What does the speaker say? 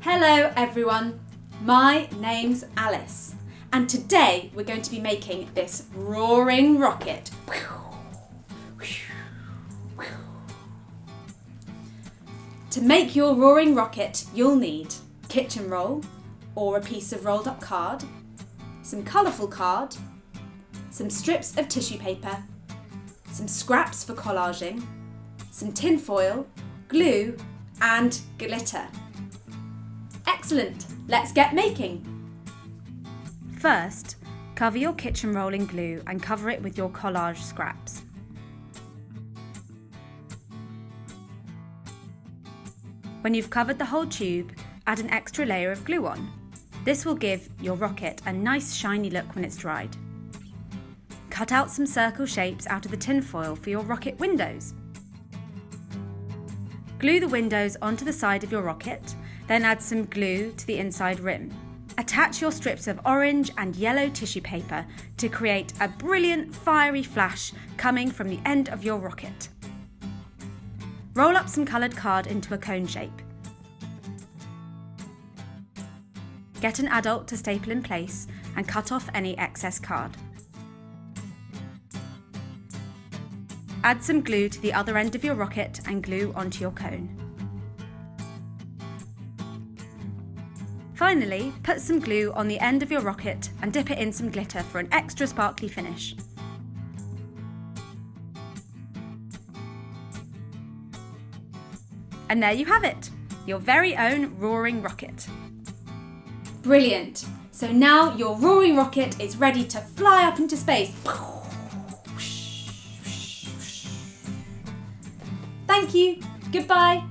Hello everyone, my name's Alice and today we're going to be making this roaring rocket. To make your roaring rocket, you'll need kitchen roll or a piece of rolled up card, some colourful card, some strips of tissue paper, some scraps for collaging, some tin foil, glue and glitter. Excellent, let's get making. First, cover your kitchen roll in glue and cover it with your collage scraps. When you've covered the whole tube, add an extra layer of glue on. This will give your rocket a nice shiny look when it's dried. Cut out some circle shapes out of the tin foil for your rocket windows. Glue the windows onto the side of your rocket, then add some glue to the inside rim. Attach your strips of orange and yellow tissue paper to create a brilliant fiery flash coming from the end of your rocket. Roll up some coloured card into a cone shape. Get an adult to staple in place and cut off any excess card. Add some glue to the other end of your rocket and glue onto your cone. Finally, put some glue on the end of your rocket and dip it in some glitter for an extra sparkly finish. And there you have it, your very own roaring rocket. Brilliant! So now your roaring rocket is ready to fly up into space. Thank you, goodbye.